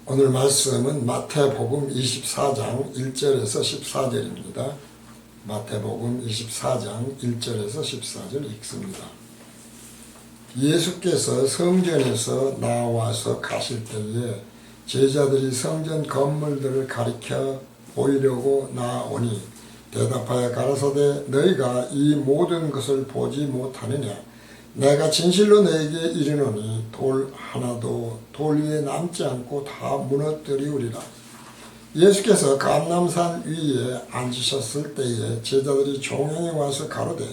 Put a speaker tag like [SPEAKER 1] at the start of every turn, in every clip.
[SPEAKER 1] 오늘 말씀은 마태복음 24장 1절에서 14절입니다. 마태복음 24장 1절에서 14절 읽습니다. 예수께서 성전에서 나와서 가실 때에 제자들이 성전 건물들을 가리켜 보이려고 나오니 대답하여 가라사대 너희가 이 모든 것을 보지 못하느냐. 내가 진실로 너에게 이르노니 돌 하나도 돌 위에 남지 않고 다 무너뜨리우리라. 예수께서 감람산 위에 앉으셨을 때에 제자들이 종영에 와서 가로되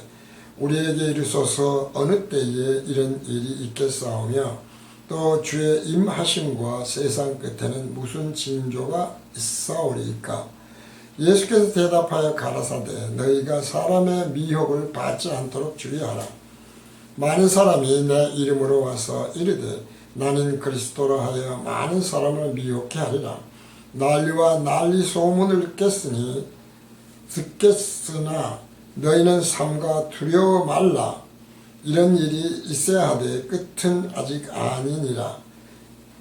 [SPEAKER 1] 우리에게 이르소서 어느 때에 이런 일이 있겠사오며 또 주의 임하심과 세상 끝에는 무슨 징조가 있사오리이까. 예수께서 대답하여 가라사대 너희가 사람의 미혹을 받지 않도록 주의하라. 많은 사람이 내 이름으로 와서 이르되 나는 그리스도라 하여 많은 사람을 미혹해 하리라. 난리와 난리 소문을 듣겠으나 너희는 삼가 두려워 말라. 이런 일이 있어야 하되 끝은 아직 아니니라.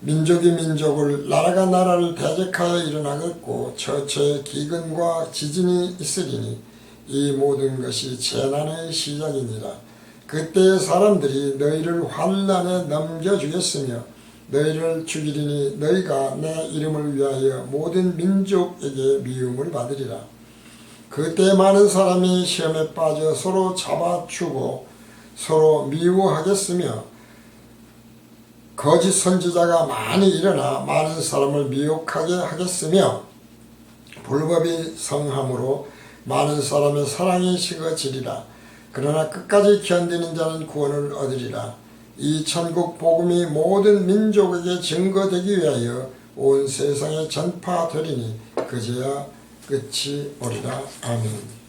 [SPEAKER 1] 민족이 민족을 나라가 나라를 대적하여 일어나겠고 처처에 기근과 지진이 있으리니 이 모든 것이 재난의 시작이니라. 그때 사람들이 너희를 환난에 넘겨주겠으며 너희를 죽이리니 너희가 내 이름을 위하여 모든 민족에게 미움을 받으리라. 그때 많은 사람이 시험에 빠져 서로 잡아주고 서로 미워하겠으며 거짓 선지자가 많이 일어나 많은 사람을 미혹하게 하겠으며 불법이 성함으로 많은 사람의 사랑이 식어지리라. 그러나 끝까지 견디는 자는 구원을 얻으리라. 이 천국 복음이 모든 민족에게 증거되기 위하여 온 세상에 전파되리니 그제야 끝이 오리라. 아멘.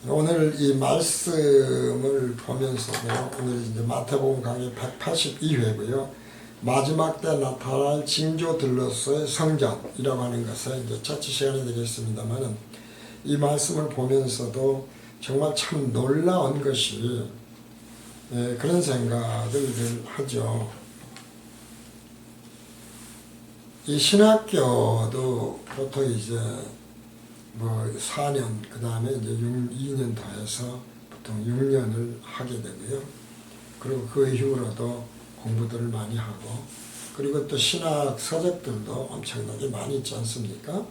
[SPEAKER 1] 오늘 이 말씀을 보면서도 오늘 이제 마태복음 강의 182회고요. 마지막 때 나타날 징조들로서의 성전이라고 하는 것에 이제 첫째 시간이 되겠습니다만은 이 말씀을 보면서도 정말 참 놀라운 것이 그런 생각을 하죠. 이 신학교도 보통 이제 뭐 4년 그 다음에 이제 2년 더해서 보통 6년을 하게 되고요. 그리고 그 이후로도 공부들을 많이 하고 그리고 또 신학 서적들도 엄청나게 많이 있지 않습니까?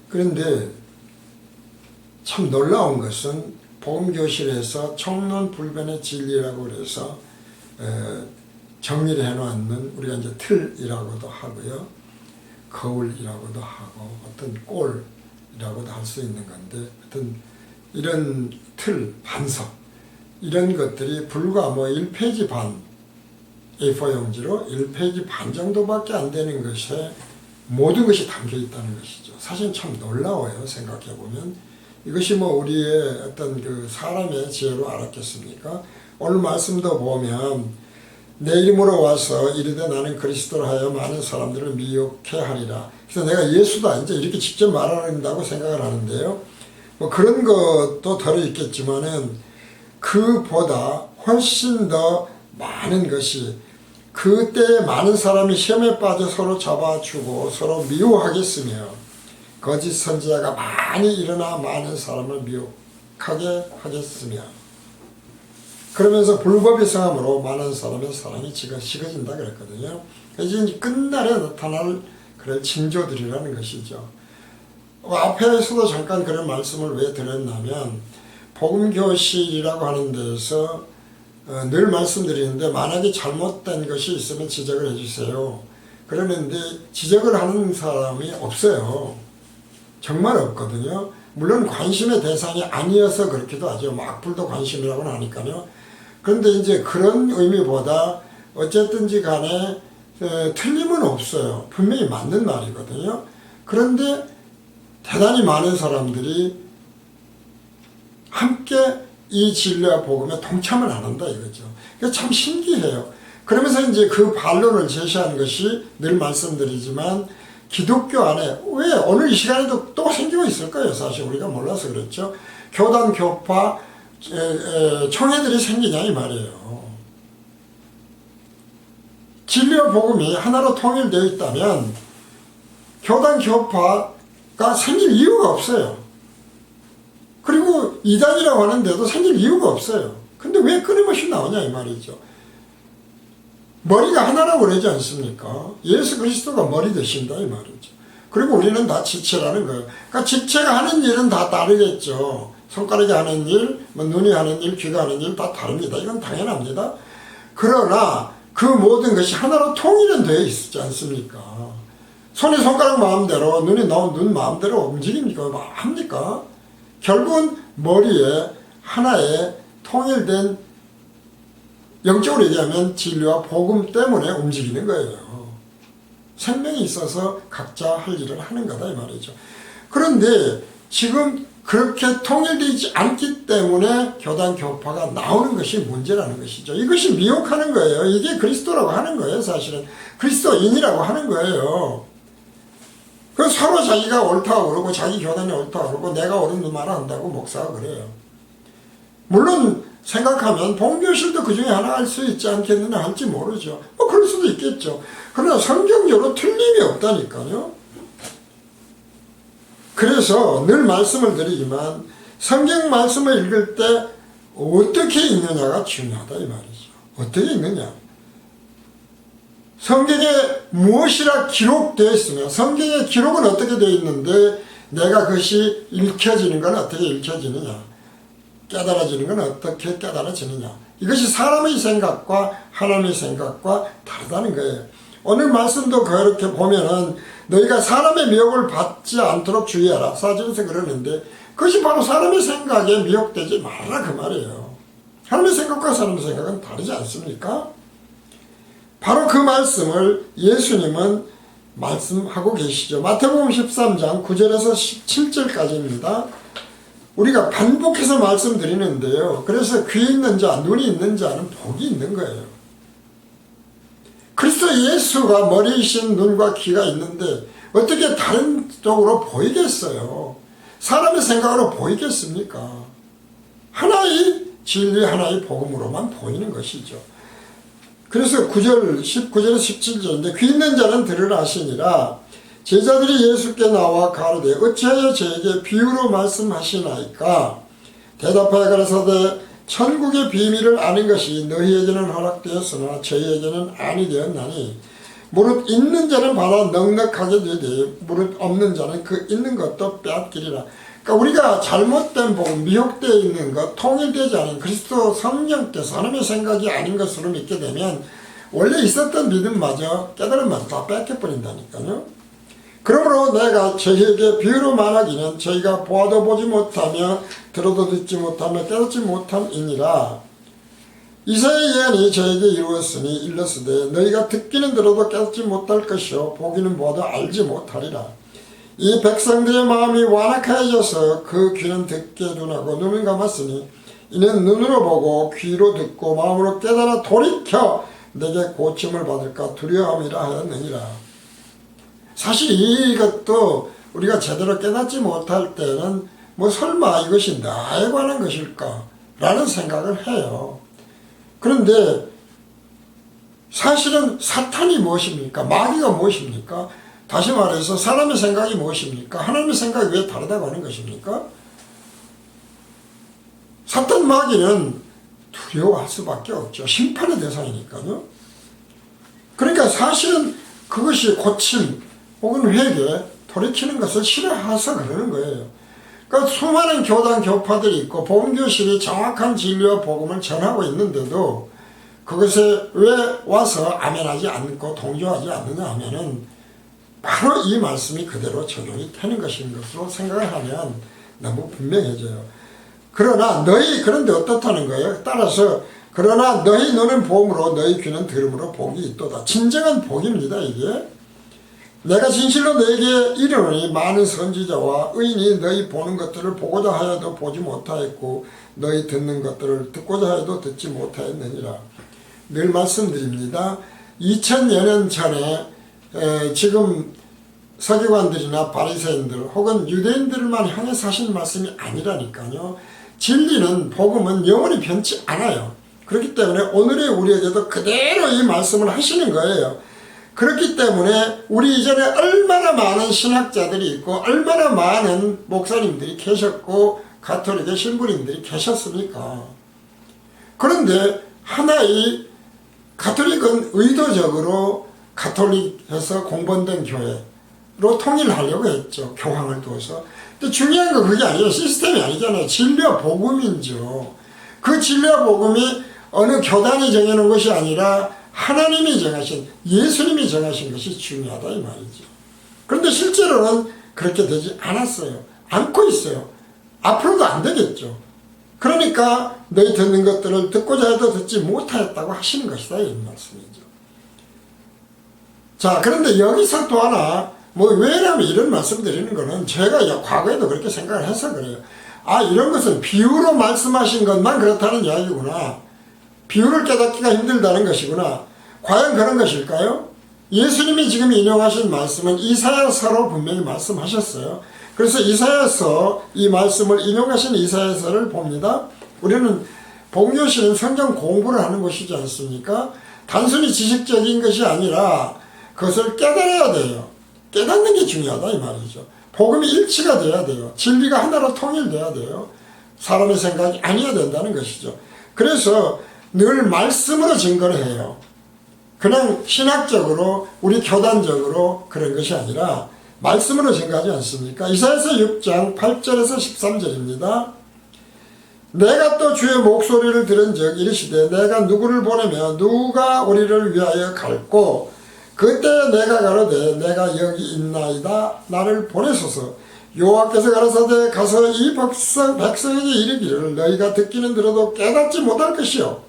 [SPEAKER 1] 그런데 참 놀라운 것은 복음교실에서 청론불변의 진리라고 그래서 정리를 해놓는 우리가 이제 틀이라고도 하고요. 거울이라고도 하고 어떤 꼴이라고도 할 수 있는 건데 어떤 이런 틀, 반석 이런 것들이 불과 뭐 1페이지 반 A4 용지로 1페이지 반 정도밖에 안 되는 것에 모든 것이 담겨 있다는 것이죠. 사실 참 놀라워요. 생각해 보면. 이것이 뭐 우리의 어떤 그 사람의 지혜로 알았겠습니까? 오늘 말씀도 보면 내 이름으로 와서 이르되 나는 그리스도라 하여 많은 사람들을 미혹해 하리라. 그래서 내가 예수다 이제 이렇게 직접 말한다고 생각을 하는데요. 뭐 그런 것도 들어있겠지만은 그보다 훨씬 더 많은 것이 그때 많은 사람이 시험에 빠져 서로 잡아주고 서로 미워하겠으며 거짓 선지자가 많이 일어나 많은 사람을 미혹하게 하겠으며 그러면서 불법의 성함으로 많은 사람의 사랑이 식어진다 그랬거든요. 이제 끝날에 나타날 그런 징조들이라는 것이죠. 앞에서도 잠깐 그런 말씀을 왜 드렸냐면 복음교실이라고 하는 데서 늘 말씀드리는데 만약에 잘못된 것이 있으면 지적을 해주세요. 그러는데 지적을 하는 사람이 없어요. 정말 없거든요. 물론 관심의 대상이 아니어서 그렇기도 하죠. 뭐 악플도 관심이라고는 하니까요. 그런데 이제 그런 의미보다 어쨌든지 간에 틀림은 없어요. 분명히 맞는 말이거든요. 그런데 대단히 많은 사람들이 함께 이 진리와 복음에 동참을 안 한다 이거죠. 그러니까 참 신기해요. 그러면서 이제 그 반론을 제시하는 것이 늘 말씀드리지만 기독교 안에 왜 오늘 이 시간에도 또 생기고 있을 거예요. 사실 우리가 몰라서 그렇죠. 교단, 교파, 청회들이 생기냐 이 말이에요. 진리와 복음이 하나로 통일되어 있다면 교단 교파가 생길 이유가 없어요. 그리고 이단이라고 하는데도 생길 이유가 없어요. 근데 왜 끊임없이 나오냐 이 말이죠. 머리가 하나라고 그러지 않습니까? 예수 그리스도가 머리 되신다 이 말이죠. 그리고 우리는 다 지체라는 거예요. 그러니까 지체가 하는 일은 다 다르겠죠. 손가락이 하는 일, 뭐 눈이 하는 일, 귀가 하는 일 다 다릅니다. 이건 당연합니다. 그러나 그 모든 것이 하나로 통일은 되어 있지 않습니까? 손이 손가락 마음대로, 눈이 눈 마음대로 움직입니까? 뭐 합니까? 결국은 머리에 하나의 통일된, 영적으로 얘기하면 진리와 복음 때문에 움직이는 거예요. 생명이 있어서 각자 할 일을 하는 거다 이 말이죠. 그런데 지금 그렇게 통일되지 않기 때문에 교단 교파가 나오는 것이 문제라는 것이죠. 이것이 미혹하는 거예요. 이게 그리스도라고 하는 거예요. 사실은 그리스도인이라고 하는 거예요. 그 서로 자기가 옳다고 그러고 자기 교단이 옳다고 그러고 내가 옳은 말 한다고 목사가 그래요. 물론 생각하면 봉교실도 그 중에 하나 할 수 있지 않겠느냐 할지 모르죠. 뭐 그럴 수도 있겠죠. 그러나 성경적으로 틀림이 없다니까요. 그래서 늘 말씀을 드리지만 성경 말씀을 읽을 때 어떻게 읽느냐가 중요하다 이 말이죠. 어떻게 읽느냐. 성경에 무엇이라 기록되어 있으며 성경의 기록은 어떻게 되어 있는데 내가 그것이 읽혀지는 건 어떻게 읽혀지느냐, 깨달아지는 건 어떻게 깨달아지느냐, 이것이 사람의 생각과 하나님의 생각과 다르다는 거예요. 오늘 말씀도 그렇게 보면은 너희가 사람의 미혹을 받지 않도록 주의하라 사전에서 그러는데 그것이 바로 사람의 생각에 미혹되지 말라 그 말이에요. 하나님의 생각과 사람의 생각은 다르지 않습니까? 바로 그 말씀을 예수님은 말씀하고 계시죠. 마태복음 13장 9절에서 17절까지입니다. 우리가 반복해서 말씀드리는데요. 그래서 귀 있는 자, 눈이 있는 자는 복이 있는 거예요. 그리스도 예수가 머리이신 눈과 귀가 있는데 어떻게 다른 쪽으로 보이겠어요? 사람의 생각으로 보이겠습니까? 하나의 진리, 하나의 복음으로만 보이는 것이죠. 그래서 9절, 19절에서 17절인데 귀 있는 자는 들으라 하시니라. 제자들이 예수께 나와 가로되 어찌하여 저에게 비유로 말씀하시나이까? 대답하여 가라사대 천국의 비밀을 아는 것이 너희에게는 허락되었으나 저희에게는 아니 되었나니 무릇 있는 자는 받아 넉넉하게 되되 무릇 없는 자는 그 있는 것도 빼앗기리라. 그러니까 우리가 잘못된 복음, 미혹되어 있는 것, 통일되지 않은 그리스도 성령께서 하나님의 생각이 아닌 것으로 믿게 되면 원래 있었던 믿음마저 깨달음마저 다 뺏겨버린다니까요. 그러므로 내가 저희에게 비유로 말하기는 저희가 보아도 보지 못하며 들어도 듣지 못하며 깨닫지 못함이니라. 이사야의 예언이 저에게 이루었으니 일렀으되 너희가 듣기는 들어도 깨닫지 못할 것이요 보기는 보아도 알지 못하리라. 이 백성들의 마음이 완악해져서 그 귀는 듣게 둔하고 눈을 감았으니 이는 눈으로 보고 귀로 듣고 마음으로 깨달아 돌이켜 내게 고침을 받을까 두려움이라 하였느니라. 사실 이것도 우리가 제대로 깨닫지 못할 때는 뭐 설마 이것이 나에 관한 것일까 라는 생각을 해요. 그런데 사실은 사탄이 무엇입니까? 마귀가 무엇입니까? 다시 말해서 사람의 생각이 무엇입니까? 하나님의 생각이 왜 다르다고 하는 것입니까? 사탄 마귀는 두려워할 수밖에 없죠. 심판의 대상이니까요. 그러니까 사실은 그것이 고침 혹은 회개, 돌이키는 것을 싫어해서 그러는 거예요. 그러니까 수많은 교단 교파들이 있고 복음교실이 정확한 진리와 복음을 전하고 있는데도 그것에 왜 와서 아멘하지 않고 동조하지 않느냐 하면은 바로 이 말씀이 그대로 적용이 되는 것인 것으로 생각을 하면 너무 분명해져요. 그런데 어떻다는 거예요? 따라서 그러나 너희 눈은 봄으로 너희 귀는 들음으로 복이 있도다. 진정한 복입니다 이게. 내가 진실로 너에게 이르노니 많은 선지자와 의인이 너희 보는 것들을 보고자 하여도 보지 못하였고 너희 듣는 것들을 듣고자 하여도 듣지 못하였느니라. 늘 말씀드립니다. 2000여 년 전에 지금 서기관들이나 바리새인들 혹은 유대인들만 향해서 하신 말씀이 아니라니까요. 진리는 복음은 영원히 변치 않아요. 그렇기 때문에 오늘의 우리에게도 그대로 이 말씀을 하시는 거예요. 그렇기 때문에 우리 이전에 얼마나 많은 신학자들이 있고 얼마나 많은 목사님들이 계셨고 가톨릭의 신부님들이 계셨습니까? 그런데 하나의 가톨릭은 의도적으로 가톨릭에서 공본된 교회로 통일하려고 했죠. 교황을 두어서. 근데 중요한 건 그게 아니에요. 시스템이 아니잖아요. 진리와 복음이죠. 그 진리와 복음이 어느 교단이 정해놓은 것이 아니라 하나님이 정하신, 예수님이 정하신 것이 중요하다 이 말이죠. 그런데 실제로는 그렇게 되지 않았어요. 않고 있어요. 앞으로도 안 되겠죠. 그러니까 너희 듣는 것들을 듣고자 해도 듣지 못하였다고 하시는 것이다 이 말씀이죠. 자, 그런데 여기서 또 하나 왜냐면 이런 말씀 드리는 거는 제가 과거에도 그렇게 생각을 해서 그래요. 아, 이런 것은 비유로 말씀하신 것만 그렇다는 이야기구나. 비유를 깨닫기가 힘들다는 것이구나. 과연 그런 것일까요? 예수님이 지금 인용하신 말씀은 이사야서로 분명히 말씀하셨어요. 그래서 이사야서, 이 말씀을 인용하신 이사야서를 봅니다. 우리는 복음교실은 성경 공부를 하는 곳이지 않습니까? 단순히 지식적인 것이 아니라 그것을 깨달아야 돼요. 깨닫는 게 중요하다 이 말이죠. 복음이 일치가 돼야 돼요. 진리가 하나로 통일돼야 돼요. 사람의 생각이 아니어야 된다는 것이죠. 그래서 늘 말씀으로 증거를 해요. 그냥 신학적으로 우리 교단적으로 그런 것이 아니라 말씀으로 증거하지 않습니까? 이사야서 6장 8절에서 13절입니다. 내가 또 주의 목소리를 들은 적 이르시되 내가 누구를 보내며 누가 우리를 위하여 갈고 그때 내가 가로되 내가 여기 있나이다 나를 보내소서. 여호와께서 가라사대 가서 이 백성에게 이르기를 너희가 듣기는 들어도 깨닫지 못할 것이요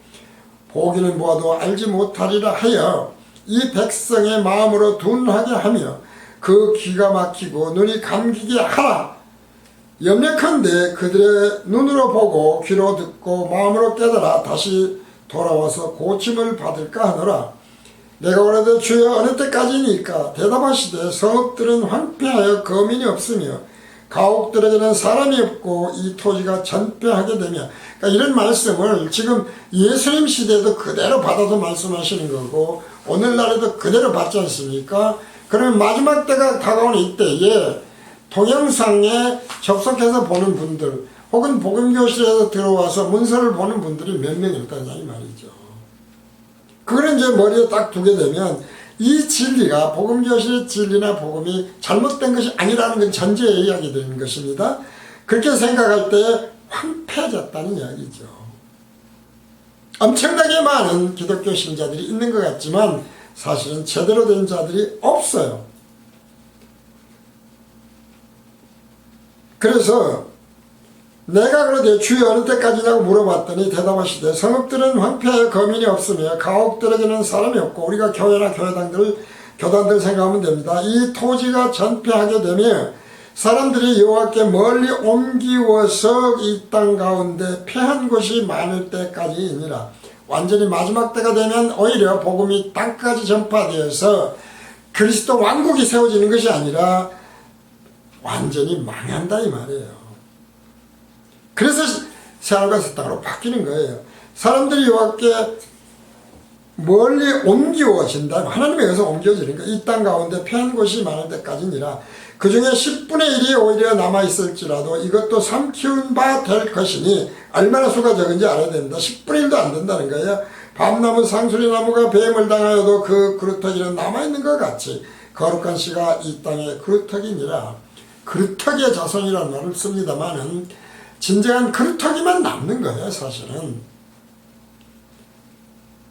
[SPEAKER 1] 보기는 보아도 알지 못하리라 하여 이 백성의 마음으로 둔하게 하며 그 귀가 막히고 눈이 감기게 하라. 염려컨대 그들의 눈으로 보고 귀로 듣고 마음으로 깨달아 다시 돌아와서 고침을 받을까 하노라. 내가 오래되 주여 어느 때까지니까 대답하시되 성읍들은 황폐하여 거민이 없으며 가옥들에게는 사람이 없고 이 토지가 전폐하게 되며, 그러니까 이런 말씀을 지금 예수님 시대에도 그대로 받아서 말씀하시는 거고 오늘날에도 그대로 받지 않습니까? 그러면 마지막 때가 다가오는 이때에 동영상에 접속해서 보는 분들 혹은 복음교실에서 들어와서 문서를 보는 분들이 몇 명이 있다냐 이 말이죠. 그거는 이제 머리에 딱 두게 되면 이 진리가 복음교실의 진리나 복음이 잘못된 것이 아니라는 건 전제에 이야기 되는 것입니다. 그렇게 생각할 때 황폐해졌다는 이야기죠. 엄청나게 많은 기독교 신자들이 있는 것 같지만 사실은 제대로 된 자들이 없어요. 그래서 내가 그러되 주여 어느 때까지냐고 물어봤더니 대답하시되 성읍들은 황폐하여 거민이 없으며 가옥들에게는 사람이 없고 우리가 교회나 교단들 생각하면 됩니다. 이 토지가 전폐하게 되며 사람들이 여호와께 멀리 옮기워서 이 땅 가운데 패한 곳이 많을 때까지이니라. 완전히 마지막 때가 되면 오히려 복음이 땅까지 전파되어서 그리스도 왕국이 세워지는 것이 아니라 완전히 망한다 이 말이에요. 그래서 새하늘과 새 땅으로 바뀌는 거예요. 사람들이 여호와께 멀리 옮기워진다. 하나님에 의해서 옮겨지는 거예요. 이 땅 가운데 패한 곳이 많을 때까지니라. 그 중에 10분의 1이 오히려 남아있을지라도 이것도 삼키운 바 될 것이니 얼마나 수가 적은지 알아야 됩니다. 10분의 1도 안 된다는 거예요. 밤나무 상수리나무가 뱀을 당하여도 그 그루터기는 남아있는 것 같이 거룩한 씨가 이 땅에 그루터기니라. 그루터기의 자손이라는 말을 씁니다마는 진정한 그루터기만 남는 거예요 사실은.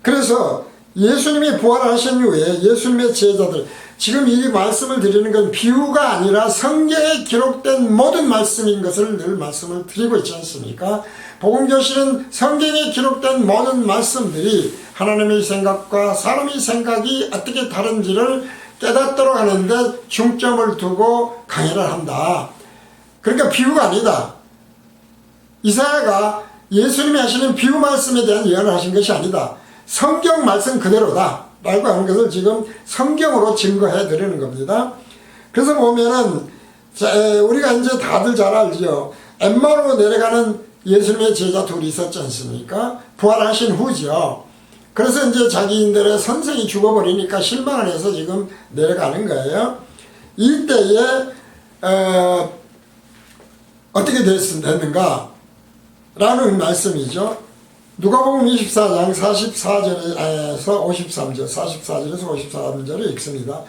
[SPEAKER 1] 그래서 예수님이 부활하신 후에 예수님의 제자들, 지금 이 말씀을 드리는 건 비유가 아니라 성경에 기록된 모든 말씀인 것을 늘 말씀을 드리고 있지 않습니까? 복음교실은 성경에 기록된 모든 말씀들이 하나님의 생각과 사람의 생각이 어떻게 다른지를 깨닫도록 하는데 중점을 두고 강의를 한다. 그러니까 비유가 아니다. 이사야가 예수님이 하시는 비유 말씀에 대한 예언을 하신 것이 아니다. 성경 말씀 그대로다 라고 하는 것을 지금 성경으로 증거해 드리는 겁니다. 그래서 보면은 우리가 이제 다들 잘 알죠. 엠마오로 내려가는 예수님의 제자 둘이 있었지 않습니까? 부활하신 후죠. 그래서 이제 자기들의 선생이 죽어버리니까 실망을 해서 지금 내려가는 거예요. 이때에 어떻게 됐는가? 라는 말씀이죠. 누가복음 24장 44절에서 53절, 44절에서 53절을 읽습니다.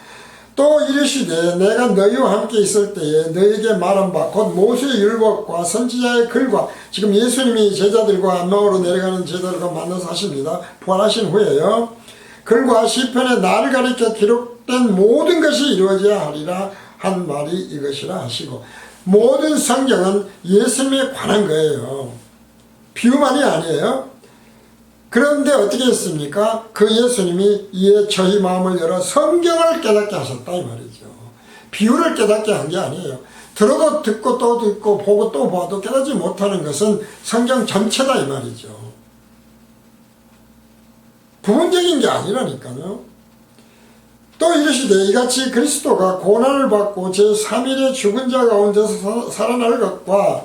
[SPEAKER 1] 또 이르시되 내가 너희와 함께 있을 때에 너희에게 말한 바 곧 모세의 율법과 선지자의 글과, 지금 예수님이 제자들과 안마오로 내려가는 제자들과 만나서 하십니다. 부활하신 후에요. 글과 시편에 나를 가리켜 기록된 모든 것이 이루어져야 하리라 한 말이 이것이라 하시고, 모든 성경은 예수님에 관한 거예요. 비유만이 아니에요. 그런데 어떻게 했습니까? 그 예수님이 이에 저희 마음을 열어 성경을 깨닫게 하셨다 이 말이죠. 비유를 깨닫게 한 게 아니에요. 들어도 듣고 또 듣고 보고 또 봐도 깨닫지 못하는 것은 성경 전체다 이 말이죠. 부분적인 게 아니라니까요. 또 이르시되 이같이 그리스도가 고난을 받고 제3일에 죽은 자 가운데서 살아날 것과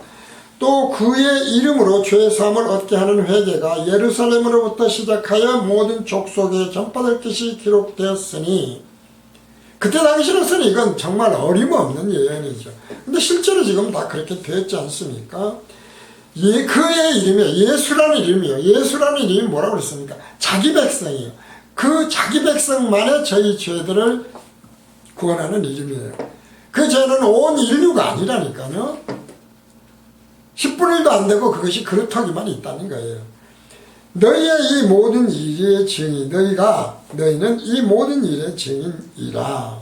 [SPEAKER 1] 또 그의 이름으로 죄사함을 얻게 하는 회개가 예루살렘으로부터 시작하여 모든 족속에 전파될 것이 기록되었으니, 그때 당시로서는 이건 정말 어림없는 예언이죠. 근데 실제로 지금 다 그렇게 되었지 않습니까? 그의 이름이요, 예수라는 이름이요. 예수라는 이름이 뭐라고 그랬습니까? 자기 백성이에요. 그 자기 백성만의 저희 죄들을 구원하는 이름이에요. 그 죄는 온 인류가 아니라니까요. 10분의 1도 안 되고 그것이 그렇다기만 있다는 거예요. 너희의 이 모든 일의 증인, 너희는 이 모든 일의 증인이라.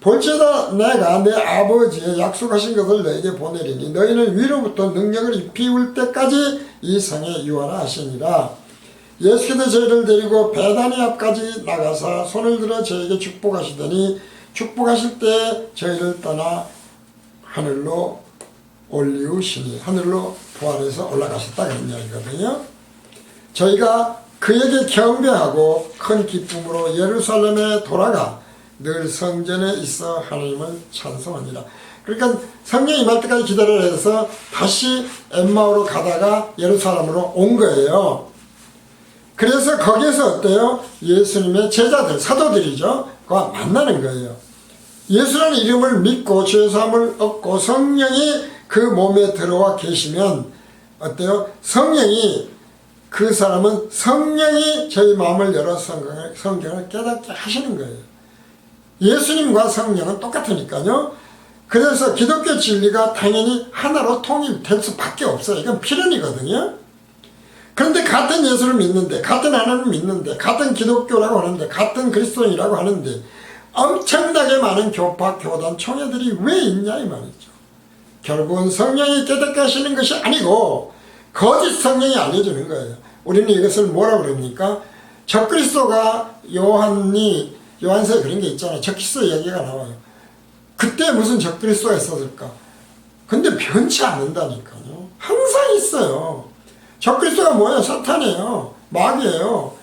[SPEAKER 1] 볼지어다 내가 내 아버지의 약속하신 것을 너희에게 보내리니 너희는 위로부터 능력을 입히울 때까지 이 성에 유하라 하시니라. 예수께서 저희를 데리고 베다니 앞까지 나가사 손을 들어 저에게 축복하시더니 축복하실 때 저희를 떠나 하늘로 올리우시니, 하늘로 부활해서 올라가셨다 그런 이야기거든요. 저희가 그에게 경배하고 큰 기쁨으로 예루살렘에 돌아가 늘 성전에 있어 하나님을 찬송하니라. 그러니까 성령이 임할 때까지 기다려야 해서 다시 엠마오로 가다가 예루살렘으로 온 거예요. 그래서 거기에서 어때요? 예수님의 제자들, 사도들이죠. 그와 만나는 거예요. 예수라는 이름을 믿고 죄사함을 얻고 성령이 그 몸에 들어와 계시면 어때요? 그 사람은 성령이 저희 마음을 열어 성경을 깨닫게 하시는 거예요. 예수님과 성령은 똑같으니까요. 그래서 기독교 진리가 당연히 하나로 통일될 수밖에 없어요. 이건 필연이거든요. 그런데 같은 예수를 믿는데, 같은 하나님을 믿는데, 같은 기독교라고 하는데, 같은 그리스도인이라고 하는데 엄청나게 많은 교파, 교단, 총회들이 왜 있냐 이 말이죠. 결국은 성령이 깨닫게 하시는 것이 아니고 거짓 성령이 알려주는 거예요. 우리는 이것을 뭐라 그럽니까? 적그리스도가 요한서에 그런 게 있잖아요. 적그리스도 이야기가 나와요. 그때 무슨 적그리스도가 있었을까? 근데 변치 않는다니까요. 항상 있어요. 적그리스도가 뭐예요? 사탄이에요. 마귀예요.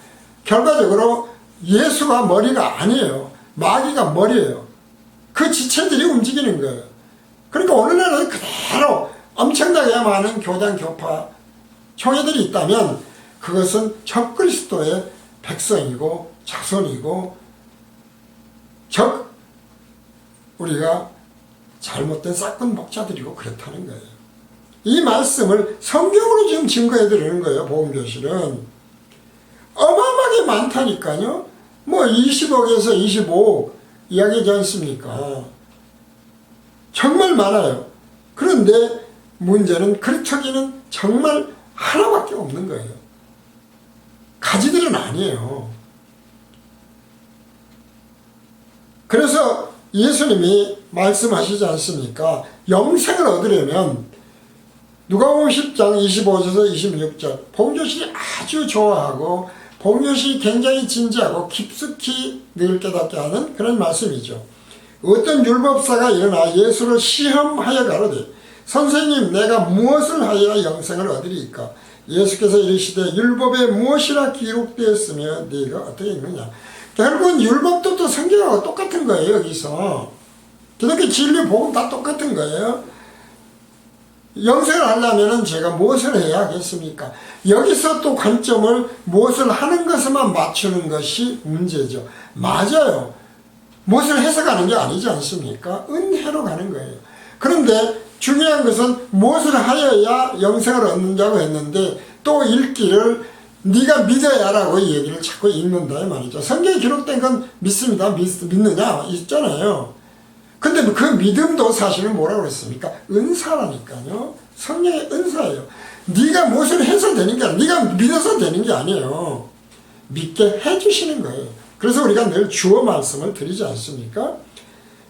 [SPEAKER 1] 결과적으로 예수가 머리가 아니에요. 마귀가 머리예요. 그 지체들이 움직이는 거예요. 그러니까 오늘날은 그대로 엄청나게 많은 교단, 교파, 총회들이 있다면 그것은 적그리스도의 백성이고 자손이고 우리가 잘못된 싹군 목자들이고 그렇다는 거예요. 이 말씀을 성경으로 지금 증거해 드리는 거예요. 복음교실은 어마어마하게 많다니까요. 뭐 20억에서 25억 이야기하지 않습니까? 정말 많아요. 그런데 문제는 그렇다기는 정말 하나밖에 없는 거예요. 가지들은 아니에요. 그래서 예수님이 말씀하시지 않습니까? 영생을 얻으려면 누가복음 10장 25절에서 26절 복음교실이 아주 좋아하고 복음교실이 굉장히 진지하고 깊숙이 늘 깨닫게 하는 그런 말씀이죠. 어떤 율법사가 일어나 예수를 시험하여 가로되 선생님 내가 무엇을 하여야 영생을 얻으리이까? 예수께서 이르시되 율법에 무엇이라 기록되었으며 네가 어떻게 읽느냐? 결국은 율법도 또 성경하고 똑같은 거예요. 여기서 기독교 진리 복음 다 똑같은 거예요. 영생을 하려면 제가 무엇을 해야 하겠습니까? 여기서 또 관점을 무엇을 하는 것에만 맞추는 것이 문제죠. 맞아요. 무엇을 해서 가는 게 아니지 않습니까? 은혜로 가는 거예요. 그런데 중요한 것은 무엇을 하여야 영생을 얻는다고 했는데 또 읽기를 네가 믿어야라고 얘기를 자꾸 읽는다 이 말이죠. 성경에 기록된 건 믿습니다. 믿느냐 있잖아요. 근데 그 믿음도 사실은 뭐라고 그랬습니까? 은사라니까요. 성령의 은사예요. 네가 무엇을 해서 되는 게 아니라 네가 믿어서 되는 게 아니에요. 믿게 해주시는 거예요. 그래서 우리가 늘 주어 말씀을 드리지 않습니까?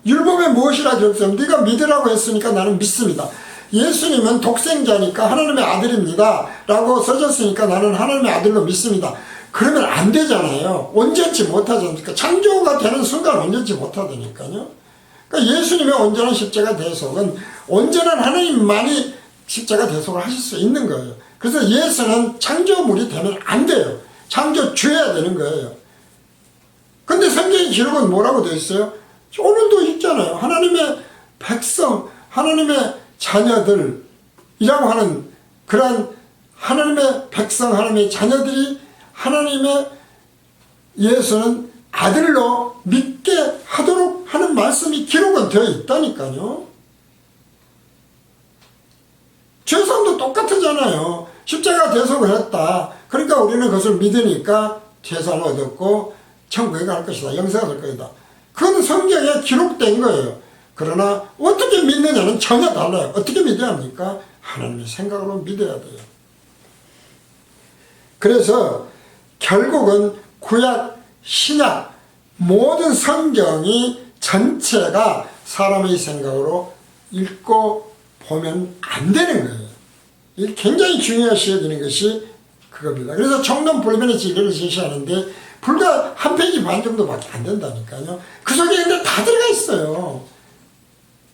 [SPEAKER 1] 율법에 무엇이라 기록되면 네가 믿으라고 했으니까 나는 믿습니다. 예수님은 독생자니까 하나님의 아들입니다 라고 써졌으니까 나는 하나님의 아들로 믿습니다. 그러면 안 되잖아요. 온전치 못하지 않습니까? 창조가 되는 순간 온전치 못하다니까요. 그러니까 예수님의 온전한 십자가 대속은 온전한 하나님만이 십자가 대속을 하실 수 있는 거예요. 그래서 예수는 창조물이 되면 안 돼요. 창조주여야 되는 거예요. 근데 성경의 기록은 뭐라고 되어 있어요? 오늘도 있잖아요. 하나님의 백성, 하나님의 자녀들이라고 하는 그러한 하나님의 백성, 하나님의 자녀들이 하나님의 예수는 아들로 믿게 하도록 하는 말씀이 기록은 되어 있다니까요. 죄사함도 똑같잖아요. 십자가 대속을 했다. 그러니까 우리는 그것을 믿으니까 죄사함을 얻었고 천국에 갈 것이다. 영생을 할 것이다. 그건 성경에 기록된 거예요. 그러나 어떻게 믿느냐는 전혀 달라요. 어떻게 믿어야 합니까? 하나님의 생각으로 믿어야 돼요. 그래서 결국은 구약, 신약 모든 성경이 전체가 사람의 생각으로 읽고 보면 안 되는 거예요. 이게 굉장히 중요하셔야 되는 것이 그겁니다. 그래서 총론불변의 진리를 제시하는데 불과 한 페이지 반 정도밖에 안 된다니까요. 그 속에 근데 다 들어가 있어요.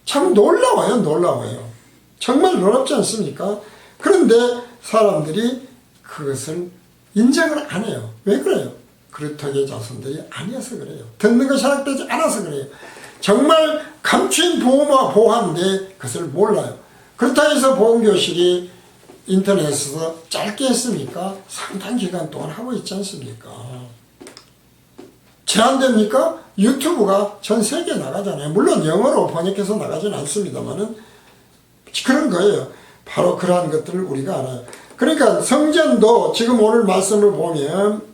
[SPEAKER 1] 참 놀라워요. 놀라워요. 정말 놀랍지 않습니까? 그런데 사람들이 그것을 인정을 안 해요. 왜 그래요? 그루터기의 자손들이 아니어서 그래요. 듣는 것이 허락되지 않아서 그래요. 정말 감추인 보호와 보호하는데 그것을 몰라요. 그렇다 해서 보험교실이 인터넷에서 짧게 했습니까? 상당 기간 동안 하고 있지 않습니까? 제한됩니까? 유튜브가 전 세계에 나가잖아요. 물론 영어로 번역해서 나가지는 않습니다만은 그런 거예요. 바로 그러한 것들을 우리가 알아요. 그러니까 성전도 지금 오늘 말씀을 보면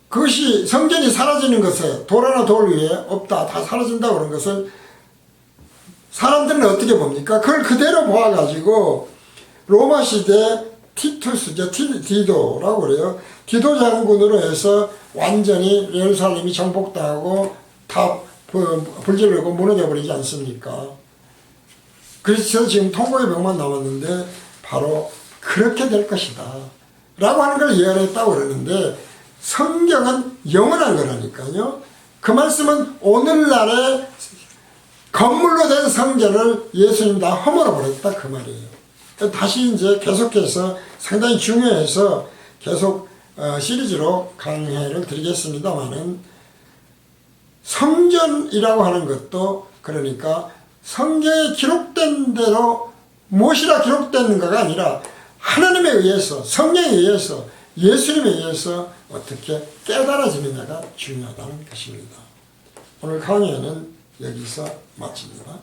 [SPEAKER 1] 그것이 성전이 사라지는 것에 돌 하나 돌 위에 없다. 다 사라진다 그런 것을 사람들은 어떻게 봅니까? 그걸 그대로 모아가지고 로마 시대 티투스죠. 디도라고 그래요. 디도 장군으로 해서 완전히 예루살렘이 정복당하고 다 불질르고 무너져 버리지 않습니까? 그래서 지금 통곡의 벽만 남았는데 바로 그렇게 될 것이다 라고 하는 걸 예언했다고 그러는데 성경은 영원한 거라니까요. 그 말씀은 오늘날의 건물로 된 성전을 예수님이 다 허물어 버렸다 그 말이에요. 다시 이제 계속해서 상당히 중요해서 계속 시리즈로 강의를 드리겠습니다만은 성전이라고 하는 것도 그러니까 성경에 기록된 대로 무엇이라 기록됐는가가 아니라 하나님에 의해서 성령에 의해서 예수님에 의해서 어떻게 깨달아지느냐가 중요하다는 것입니다. 오늘 강의는 여기서 마칩니다.